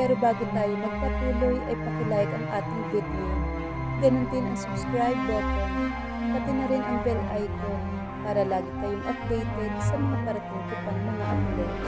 Pero bago tayo magpatuloy ay pakilike ang ating video. Ganun din ang subscribe button, pati na rin ang bell icon para lagi kayong updated sa mga parating ko pang mga uploads.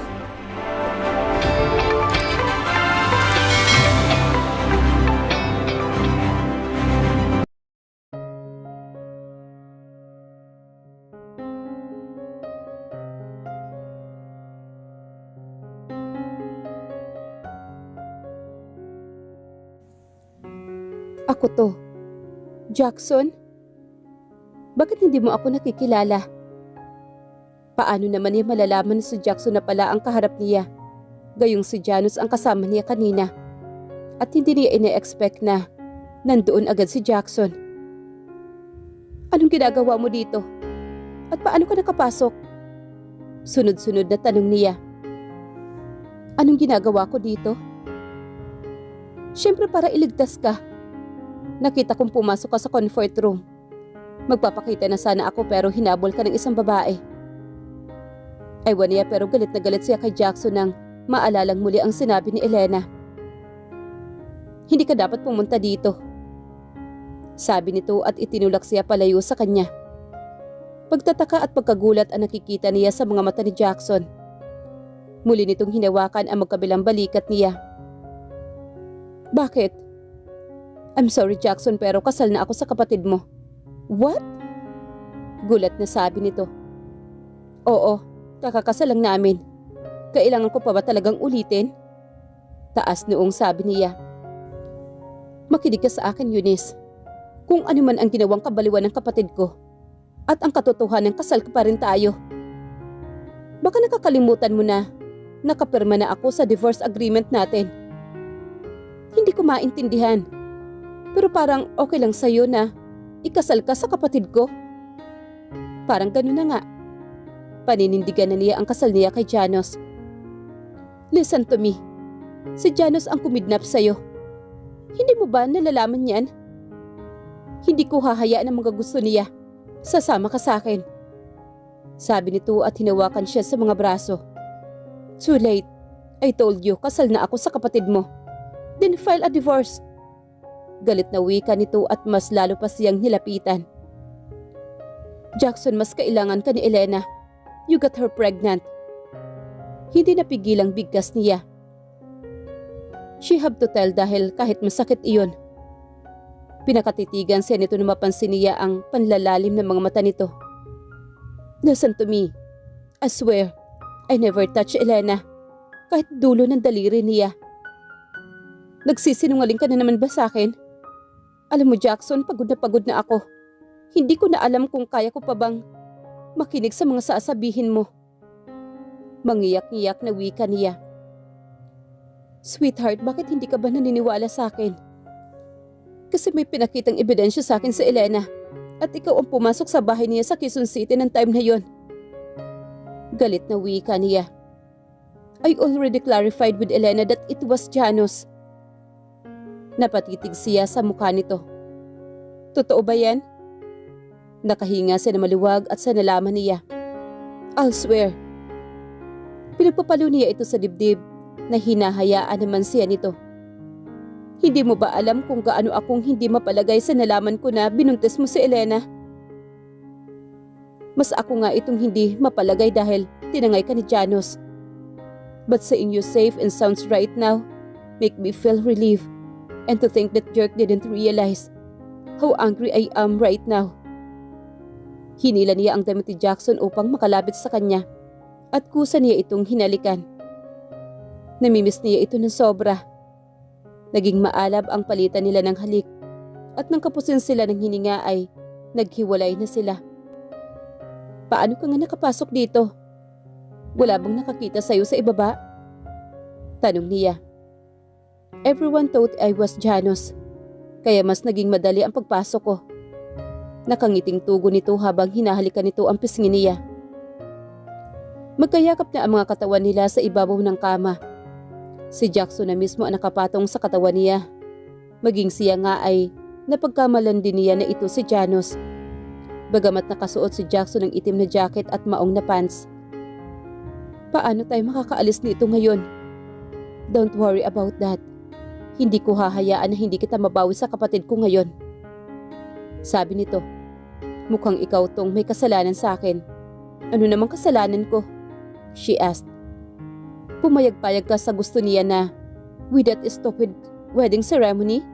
Ako to. Jackson? Bakit hindi mo ako nakikilala? Paano naman niya malalaman na si Jackson na pala ang kaharap niya? Gayong si Janus ang kasama niya kanina. At hindi niya ine-expect na nandoon agad si Jackson. Anong ginagawa mo dito? At paano ka nakapasok? Sunod-sunod na tanong niya. Anong ginagawa ko dito? Siyempre para iligtas ka. Nakita kong pumasok ka sa comfort room. Magpapakita na sana ako pero hinabol ka ng isang babae. Aywan niya pero galit na galit siya kay Jackson nang maalalang muli ang sinabi ni Elena. Hindi ka dapat pumunta dito. Sabi nito at itinulak siya palayo sa kanya. Pagtataka at pagkagulat ang nakikita niya sa mga mata ni Jackson. Muli nitong hinawakan ang magkabilang balikat niya. Bakit? I'm sorry Jackson pero kasal na ako sa kapatid mo. What? Gulat na sabi nito. Oo, kakakasal lang namin. Kailangan ko pa ba talagang ulitin? Taas noong sabi niya. Makinig ka sa akin Eunice. Kung ano man ang ginawang kabaliwan ng kapatid ko at ang katotohanan kasal ka pa rin tayo. Baka nakakalimutan mo na nakapirma na ako sa divorce agreement natin. Hindi ko maintindihan. Pero parang okay lang sa'yo na ikasal ka sa kapatid ko. Parang gano'n na nga. Paninindigan na niya ang kasal niya kay Janus. Listen to me. Si Janus ang kumidnap sa'yo. Hindi mo ba nalalaman yan? Hindi ko hahayaan ang mga gusto niya. Sasama ka sa akin. Sabi nito at hinawakan siya sa mga braso. Too late. I told you, kasal na ako sa kapatid mo. Then file a divorce. Galit na wika nito at mas lalo pa siyang nilapitan. Jackson, mas kailangan ka ni Elena. You got her pregnant. Hindi napigilang bigkas niya. She have to tell dahil kahit masakit iyon. Pinakatitigan siya nito na mapansin niya ang panlalalim ng mga mata nito. Listen to me. I swear, I never touch Elena. Kahit dulo ng daliri niya. Nagsisinungaling ka na naman ba sa akin? Alam mo Jackson, pagod na ako. Hindi ko na alam kung kaya ko pa bang makinig sa mga sasabihin mo. Mangiyak-ngiyak na wika niya. Sweetheart, bakit hindi ka ba naniniwala sa akin? Kasi may pinakitang ebidensya sa akin si Elena at ikaw ang pumasok sa bahay niya sa Quezon City ng time na yon. Galit na wika niya. I already clarified with Elena that it was Janus. Napatitig siya sa mukha nito. Totoo ba yan? Nakahinga siya na maluwag at sa nalaman niya. I'll swear. Pinagpapalo niya ito sa dibdib na hinahayaan naman siya nito. Hindi mo ba alam kung gaano akong hindi mapalagay sa nalaman ko na binuntis mo si Elena? Mas ako nga itong hindi mapalagay dahil tinangay ka ni Janus. But seeing you safe and sounds right now make me feel relieved. And to think that jerk didn't realize how angry I am right now. Hinila niya ang damit ni Jackson upang makalapit sa kanya at kusa niya itong hinalikan. Namimiss niya ito ng sobra. Naging maalab ang palitan nila ng halik at nang kapusin sila ng hininga ay naghiwalay na sila. Paano ka nga nakapasok dito? Wala bang nakakita sa'yo sa ibaba? Tanong niya. Everyone thought I was Janus, kaya mas naging madali ang pagpasok ko. Nakangiting tugo nito habang hinahalikan nito ang pisngi niya. Magkayakap na ang mga katawan nila sa ibabaw ng kama. Si Jackson na mismo ang nakapatong sa katawan niya. Maging siya nga ay napagkamalan din niya na ito si Janus. Bagamat nakasuot si Jackson ng itim na jacket at maong na pants. Paano tayo makakaalis nito ngayon? Don't worry about that. Hindi ko hahayaan na hindi kita mabawi sa kapatid ko ngayon. Sabi nito, mukhang ikaw tong may kasalanan sa akin. Ano namang kasalanan ko? She asked. Pumayag-payag ka sa gusto niya na with that stupid wedding ceremony?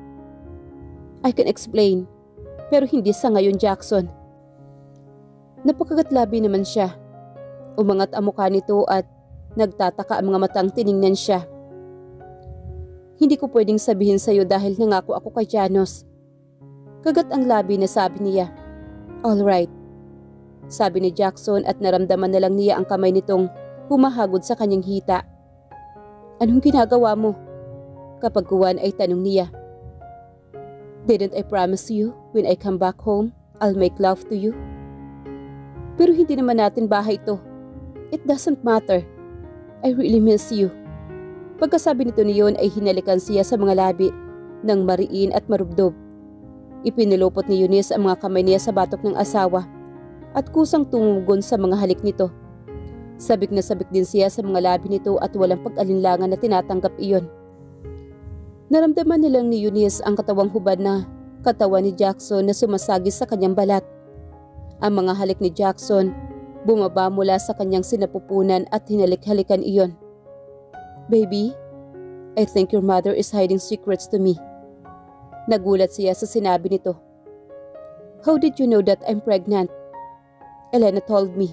I can explain, pero hindi sa ngayon, Jackson. Napakagatlabi naman siya. Umangat ang mukha nito at nagtataka ang mga matang tiningnan siya. Hindi ko pwedeng sabihin sa'yo dahil nangako ako kay Janos. Kagat ang labi na sabi niya. Alright. Sabi ni Jackson at naramdaman na lang niya ang kamay nitong humahagod sa kanyang hita. Anong ginagawa mo? Kapag kuwan ay tanong niya. Didn't I promise you when I come back home, I'll make love to you? Pero hindi naman natin bahay to. It doesn't matter. I really miss you. Pagkasabi nito niyon ay hinalikan siya sa mga labi ng mariin at marubdob. Ipinulupot ni Eunice ang mga kamay niya sa batok ng asawa at kusang tumugon sa mga halik nito. Sabik na sabik din siya sa mga labi nito at walang pag-alinlangan na tinatanggap iyon. Naramdaman nilang ni Eunice ang katawang hubad na katawan ni Jackson na sumasagis sa kanyang balat. Ang mga halik ni Jackson bumaba mula sa kanyang sinapupunan at hinalik-halikan iyon. Baby, I think your mother is hiding secrets to me. Nagulat siya sa sinabi nito. How did you know that I'm pregnant? Elena told me.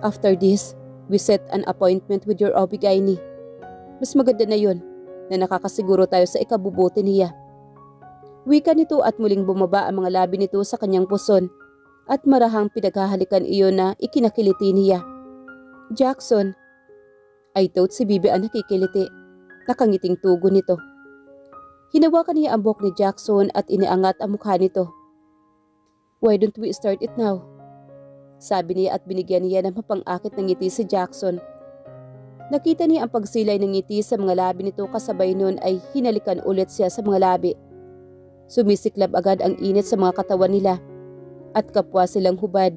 After this, we set an appointment with your OB-GYN. Mas maganda na yun, na nakakasiguro tayo sa ikabubuti niya. Wika nito at muling bumaba ang mga labi nito sa kanyang puson at marahang pinaghahalikan iyon na ikinakiliti niya. Jackson, I thought si Bibi ang nakikiliti. Nakangiting tugon nito. Hinawakan niya ang buhok ni Jackson at iniangat ang mukha nito. Why don't we start it now? Sabi niya at binigyan niya ng mapang-akit ng ngiti si Jackson. Nakita niya ang pagsilay ng ngiti sa mga labi nito kasabay nun ay hinalikan ulit siya sa mga labi. Sumisiklab agad ang init sa mga katawan nila at kapwa silang hubad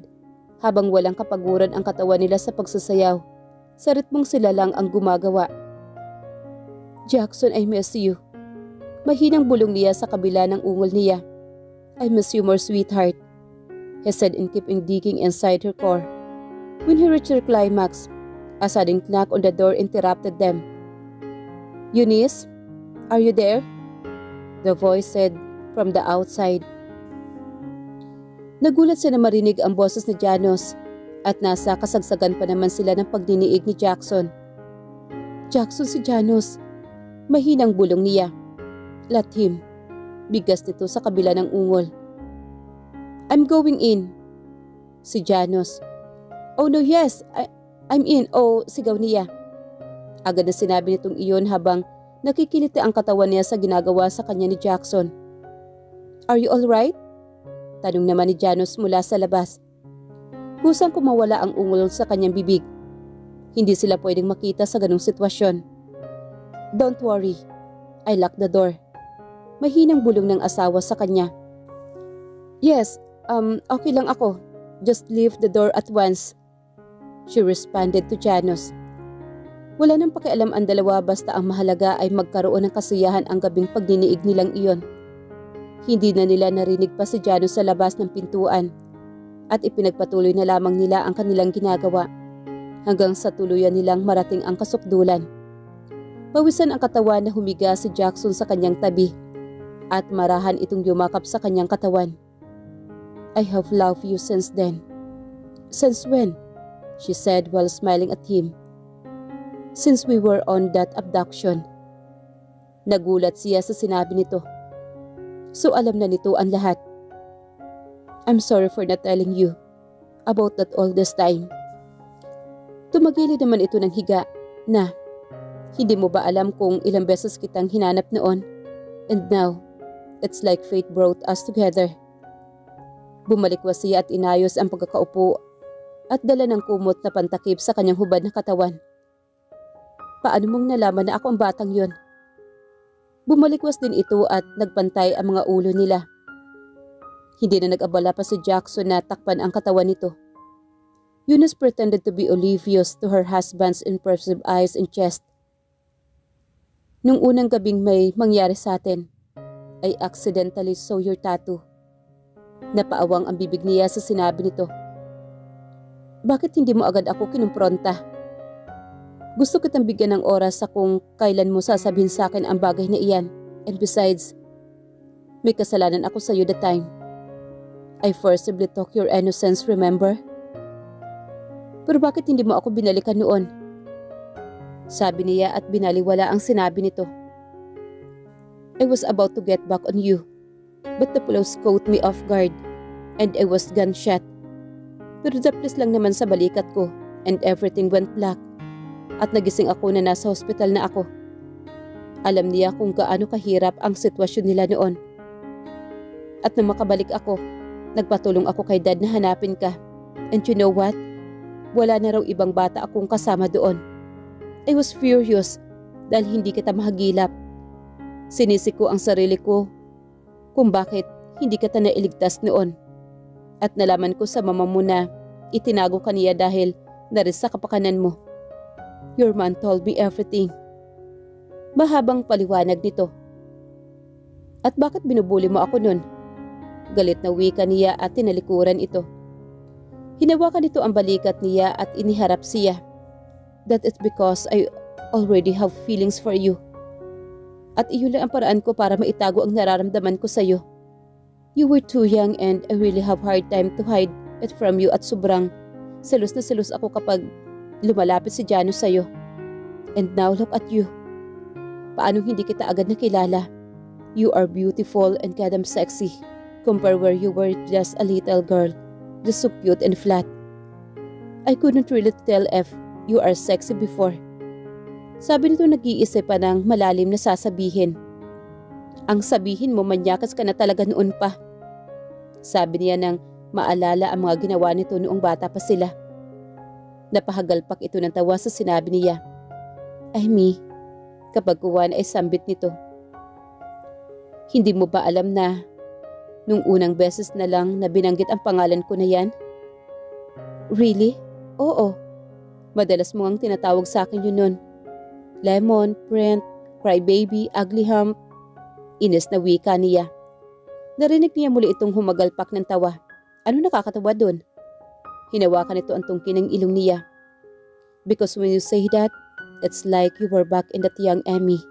habang walang kapaguran ang katawan nila sa pagsasayaw. Sa ritmong sila lang ang gumagawa. Jackson, I miss you. Mahinang bulong niya sa kabila ng ungol niya. I miss you more, sweetheart, he said in keeping digging inside her core. When he reached her climax, a sudden knock on the door interrupted them. Eunice, are you there? The voice said from the outside. Nagulat siya na marinig ang boses ni Janos at nasa kasagsagan pa naman sila ng pagdiniig ni Jackson. Jackson, si Janos. Mahinang bulong niya. Let him. Bigas nito sa kabila ng ungol. I'm going in. Si Janos. Oh no, yes. I'm in. Oh, sigaw niya. Agad na sinabi nitong iyon habang nakikiliti ang katawan niya sa ginagawa sa kanya ni Jackson. Are you alright? Tanong naman ni Janos mula sa labas. Kusang kumawala ang ungol sa kanyang bibig. Hindi sila pwedeng makita sa ganung sitwasyon. Don't worry. I locked the door. Mahinang bulong ng asawa sa kanya. Yes, okay lang ako. Just leave the door at once. She responded to Janos. Wala nang pakialam ang dalawa basta ang mahalaga ay magkaroon ng kasiyahan ang gabing pagdiniig nilang iyon. Hindi na nila narinig pa si Janos sa labas ng pintuan. At ipinagpatuloy na lamang nila ang kanilang ginagawa hanggang sa tuluyan nilang marating ang kasukdulan. Pawisan ang katawan na humiga si Jackson sa kanyang tabi at marahan itong yumakap sa kanyang katawan. I have loved you since then. Since when? She said while smiling at him. Since we were on that abduction. Nagulat siya sa sinabi nito. So alam na nito ang lahat. I'm sorry for not telling you about that all this time. Tumagilid naman ito ng higa na, hindi mo ba alam kung ilang beses kitang hinanap noon? And now, it's like fate brought us together. Bumalikwas siya at inayos ang pagkakaupo at dala ng kumot na pantakip sa kanyang hubad na katawan. Paano mong nalaman na ako ang batang yon? Bumalikwas din ito at nagpantay ang mga ulo nila. Hindi na nag-abala pa si Jackson na takpan ang katawan nito. Eunice pretended to be oblivious to her husband's impressive eyes and chest. Nung unang gabing may mangyari sa atin, I accidentally saw your tattoo. Napaawang ang bibig niya sa sinabi nito. Bakit hindi mo agad ako kinumpronta? Gusto kitang bigyan ng oras sa kung kailan mo sasabihin sa akin ang bagay na iyan. And besides, may kasalanan ako sa iyo that time. I forcibly took your innocence, remember? Pero bakit hindi mo ako binalikan noon? Sabi niya at binaliwala ang sinabi nito. I was about to get back on you, but the blows caught me off guard and I was gunshot. Pero daplis lang naman sa balikat ko and everything went black at nagising ako na nasa hospital na ako. Alam niya kung gaano kahirap ang sitwasyon nila noon. At nang makabalik ako, nagpatulong ako kay Dad na hanapin ka. And you know what? Wala na raw ibang bata akong kasama doon. I was furious dahil hindi kita mahagilap. Sinisi ko ang sarili ko kung bakit hindi kita nailigtas noon. At nalaman ko sa mama mo na itinago ka niya dahil naris sa kapakanan mo. Your man told me everything. Mahabang paliwanag nito. At bakit binubuli mo ako nun? Galit na wika niya at tinalikuran ito. Hinawakan nito ang balikat niya at iniharap siya. That is because I already have feelings for you. At iyon lang ang paraan ko para maitago ang nararamdaman ko sa iyo. You were too young and I really have hard time to hide it from you at sobrang selos na selos ako kapag lumalapit si Jano sa iyo. And now look at you. Paano hindi kita agad nakilala? You are beautiful and goddamn sexy compared where you were just a little girl, just so cute and flat. I couldn't really tell if you are sexy before. Sabi nito nag-iisip pa ng malalim na sasabihin. Ang sabihin mo manyakas ka na talaga noon pa. Sabi niya nang maalala ang mga ginawa nito noong bata pa sila. Napahagalpak ito ng tawa sa sinabi niya. Ay me, kapag kuwan ay sambit nito. Hindi mo ba alam na nung unang beses na lang na binanggit ang pangalan ko na yan? Really? Oo. Madalas mo ang tinatawag sa akin yun nun. Lemon, Brent, crybaby, ugly hump. Ines na wika niya. Narinig niya muli itong humagalpak ng tawa. Ano nakakatawa dun? Hinawakan nito ang tungki ng ilong niya. Because when you say that, it's like you were back in that young Emmy.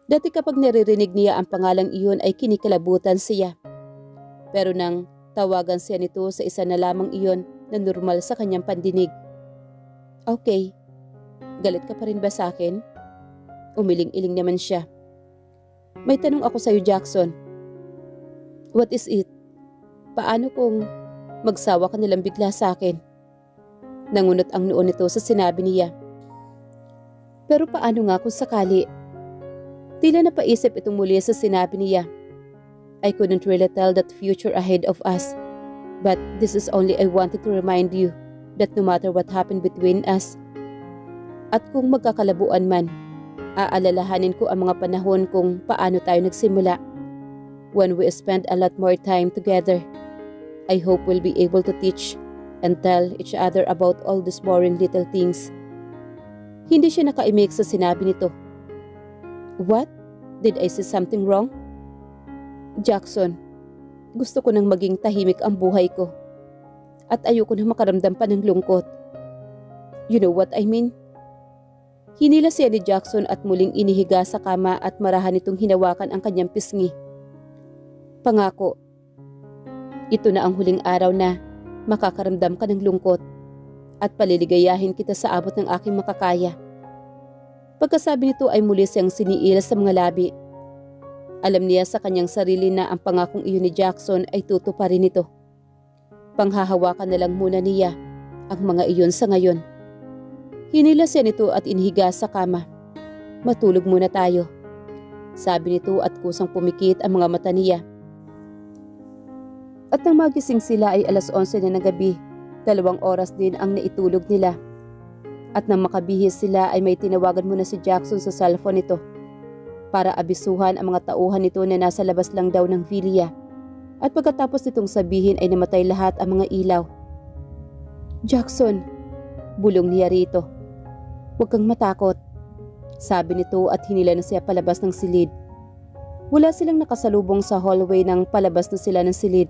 Dati kapag naririnig niya ang pangalang iyon ay kinikalabutan siya. Pero nang tawagan siya nito sa isa na lamang iyon na normal sa kanyang pandinig. Okay, galit ka pa rin ba sa akin? Umiling-iling naman siya. May tanong ako sa iyo, Jackson. What is it? Paano kung magsawa ka nilang bigla sa akin? Nangunot ang noo nito sa sinabi niya. Pero paano nga kung sakali? Tila napaisip itong muli sa sinabi niya. I couldn't really tell that future ahead of us. But this is only I wanted to remind you that no matter what happened between us, at kung magkakalabuan man, aalalahanin ko ang mga panahon kung paano tayo nagsimula. When we spend a lot more time together, I hope we'll be able to teach and tell each other about all these boring little things. Hindi siya nakaimik sa sinabi nito. What? Did I say something wrong? Jackson, gusto ko nang maging tahimik ang buhay ko. At ayoko na makaramdam pa ng lungkot. You know what I mean? Hinila siya ni Jackson at muling inihiga sa kama at marahan nitong hinawakan ang kanyang pisngi. Pangako, ito na ang huling araw na makakaramdam ka ng lungkot at paliligayahin kita sa abot ng aking makakaya. Pagkasabi nito ay muli siyang siniil sa mga labi. Alam niya sa kanyang sarili na ang pangakong iyon ni Jackson ay tutuparin nito. Panghahawakan na lang muna niya ang mga iyon sa ngayon. Hinila siya nito at inihiga sa kama. Matulog muna tayo. Sabi nito at kusang pumikit ang mga mata niya. At nang magising sila ay 11:00 na ng gabi, 2 oras din ang naitulog nila. At nang makabihis sila ay may tinawagan muna si Jackson sa cellphone nito para abisuhan ang mga tauhan nito na nasa labas lang daw ng villa. At pagkatapos nitong sabihin ay namatay lahat ang mga ilaw. Jackson, bulong niya rito. Huwag kang matakot. Sabi nito at hinila na siya palabas ng silid. Wala silang nakasalubong sa hallway nang palabas na sila ng silid.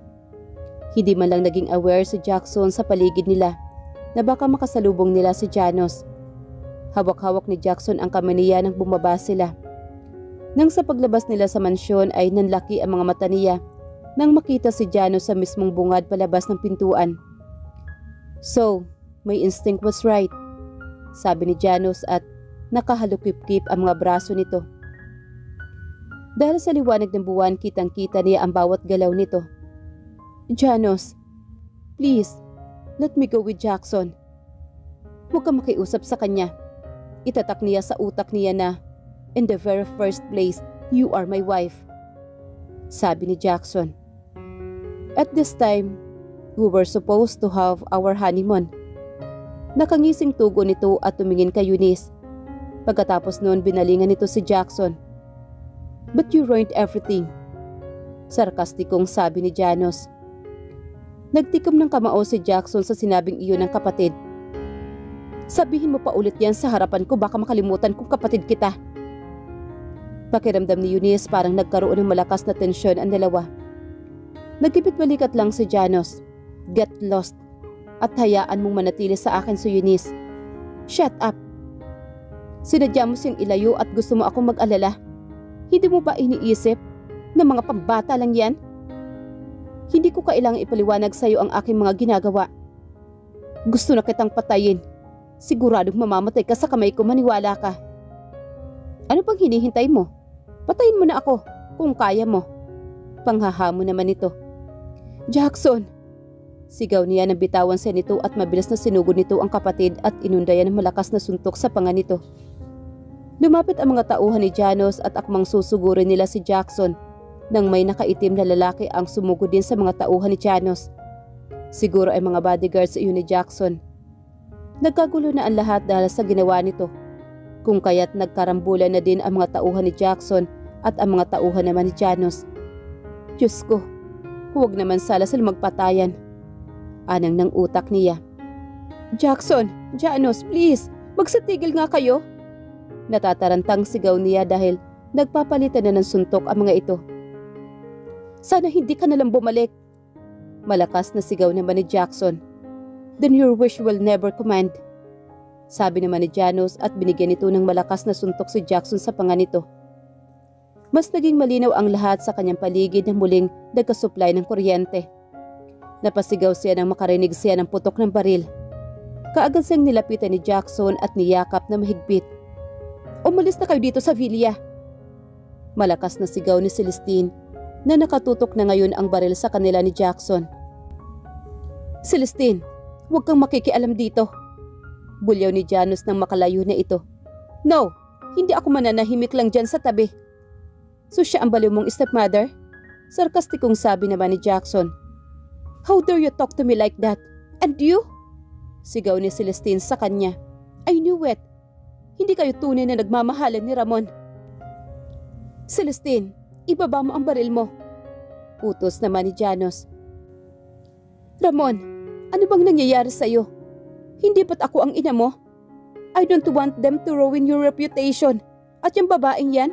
Hindi man lang naging aware si Jackson sa paligid nila na baka makasalubong nila si Janos. Hawak-hawak ni Jackson ang kamay niya nang bumaba sila. Nang sa paglabas nila sa mansyon ay nanlaki ang mga mata niya nang makita si Janos sa mismong bungad palabas ng pintuan. So, my instinct was right, sabi ni Janos at nakahalukip-kip ang mga braso nito. Dahil sa liwanag ng buwan, kitang-kita niya ang bawat galaw nito. Janos, please, let me go with Jackson. Huwag kang makiusap sa kanya. Itatak niya sa utak niya na, in the very first place, you are my wife. Sabi ni Jackson. At this time, we were supposed to have our honeymoon. Nakangising tugo nito at tumingin kay Eunice. Pagkatapos noon, binalingan nito si Jackson. But you ruined everything. Sarkastikong sabi ni Janos. Nagtikom ng kamao si Jackson sa sinabing iyon ng kapatid. Sabihin mo pa ulit yan sa harapan ko, baka makalimutan kong kapatid kita. Pakiramdam ni Eunice parang nagkaroon ng malakas na tensyon ang dalawa. Nagkipit-balikat lang si Janos. Get lost. At hayaan mong manatili sa akin si Eunice. Shut up. Sinadya mo siyang ilayo at gusto mo akong mag-alala. Hindi mo ba iniisip na mga pambata lang yan? Hindi ko kailangang ipaliwanag sa iyo ang aking mga ginagawa. Gusto na kitang patayin. Siguradong mamamatay ka sa kamay ko, maniwala ka. Ano pang hinihintay mo? Patayin mo na ako kung kaya mo. Panghahamon naman ito. Jackson! Sigaw niya nang bitawan siya nito at mabilis na sinugod nito ang kapatid at inundayan ng malakas na suntok sa panga nito. Lumapit ang mga tauhan ni Janos at akmang susugurin nila si Jackson nang may nakaitim na lalaki ang sumugod din sa mga tauhan ni Janos. Siguro ay mga bodyguards iyon ni Jackson. Nagkagulo na ang lahat dahil sa ginawa nito. Kung kaya't nagkarambulan na din ang mga tauhan ni Jackson at ang mga tauhan naman ni Janos. Diyos ko, huwag naman sala sila magpatayan. Anang ng utak niya. Jackson, Janos, please, magsatigil nga kayo. Natatarantang sigaw niya dahil nagpapalitan na ng suntok ang mga ito. Sana hindi ka nalang bumalik. Malakas na sigaw naman ni Jackson. Then your wish will never command. Sabi naman ni Janos at binigyan nito ng malakas na suntok si Jackson sa panga nito. Mas naging malinaw ang lahat sa kanyang paligid na muling nagkasupply ng kuryente. Napasigaw siya nang makarinig siya ng putok ng baril. Kaagad siyang nilapitan ni Jackson at niyakap na mahigpit. Umalis na kayo dito sa villa. Malakas na sigaw ni Celestine na nakatutok na ngayon ang baril sa kanila ni Jackson. Celestine, huwag kang makikialam dito. Bulyaw ni Janos nang makalayo na ito. No, hindi ako mananahimik lang dyan sa tabi. So siya ang baliw mong stepmother? Sarkastikong sabi naman ni Jackson. How dare you talk to me like that? And you? Sigaw ni Celestine sa kanya. I knew it. Hindi kayo tunay na nagmamahalan ni Ramon. Celestine, ibaba mo ang baril mo. Utos naman ni Janos. Ramon, ano bang nangyayari sa'yo? Hindi ba't ako ang ina mo? I don't want them to ruin your reputation. At yung babaeng yan,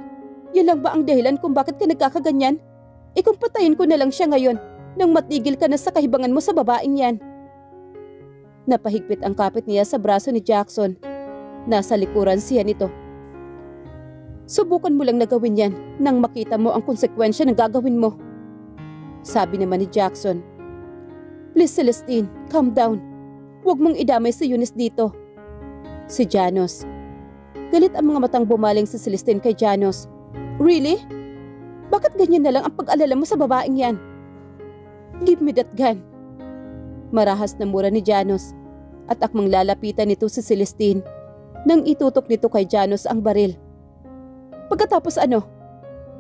yan lang ba ang dahilan kung bakit ka nagkakaganyan? Kung patayin ko na lang siya ngayon nang matigil ka na sa kahibangan mo sa babaeng yan. Napahigpit ang kapit niya sa braso ni Jackson. Nasa likuran siya nito. Subukan mo lang na gawin yan nang makita mo ang konsekwensya ng gagawin mo. Sabi naman ni Jackson. Please Celestine, calm down. Huwag mong idamay si Eunice dito. Si Janos. Galit ang mga matang bumaling si Celestine kay Janos. Really? Bakit ganyan na lang ang pag-alala mo sa babaeng yan? Give me that gun. Marahas na mura ni Janos at akmang lalapitan nito si Celestine nang itutok nito kay Janos ang baril. Pagkatapos ano?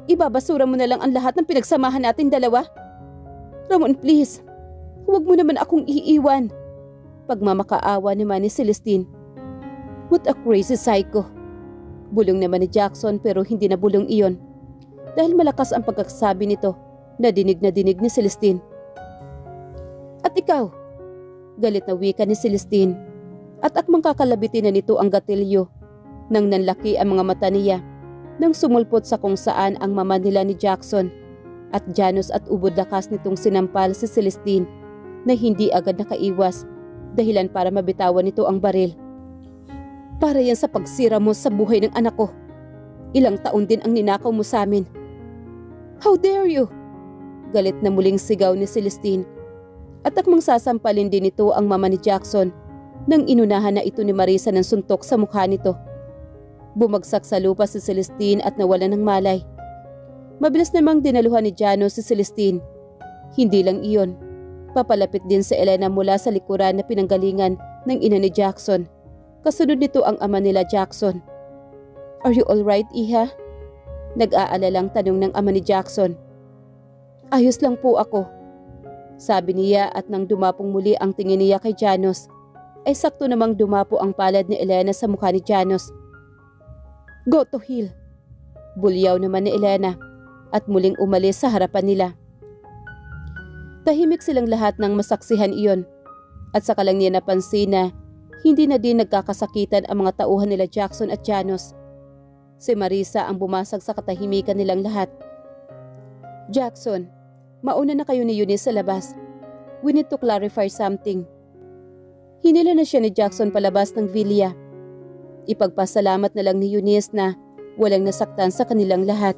Ibabasura mo na lang ang lahat ng pinagsamahan natin dalawa? Ramon, please. Huwag mo naman akong iiwan. Pagmamakaawa naman ni Celestine. What a crazy psycho. Bulong naman ni Jackson pero hindi na bulong iyon. Dahil malakas ang pagkakasabi nito na dinig ni Celestine. At ikaw? Galit na wika ni Celestine. At akmang kakalabitin na nito ang gatilyo. Nang nanlaki ang mga mata niya, nang sumulpot sa kung saan ang mama nila ni Jackson at Janos at ubod lakas nitong sinampal si Celestine na hindi agad nakaiwas dahilan para mabitawan nito ang baril. Para yan sa pagsira mo sa buhay ng anak ko. Ilang taon din ang ninakaw mo sa amin. How dare you? Galit na muling sigaw ni Celestine at akmang sasampalin din nito ang mama ni Jackson nang inunahan na ito ni Marisa ng suntok sa mukha nito. Bumagsak sa lupa si Celestine at nawalan ng malay. Mabilis namang dinaluhan ni Janos si Celestine. Hindi lang iyon, papalapit din si Elena mula sa likuran na pinanggalingan ng ina ni Jackson. Kasunod nito ang ama nila Jackson. Are you alright, Iha? Nag-aalalang tanong ng ama ni Jackson. Ayos lang po ako, sabi niya at nang dumapong muli ang tingin niya kay Janos, ay sakto namang dumapo ang palad ni Elena sa mukha ni Janos. Go to hell! Bulyaw naman ni Elena at muling umalis sa harapan nila. Tahimik silang lahat nang masaksihan iyon at saka lang niya napansin na hindi na din nagkakasakitan ang mga tauhan nila Jackson at Janos. Si Marisa ang bumasag sa katahimikan nilang lahat. Jackson, mauna na kayo ni Eunice sa labas. We need to clarify something. Hinila na siya ni Jackson palabas ng villa. Ipagpasalamat na lang ni Eunice na walang nasaktan sa kanilang lahat.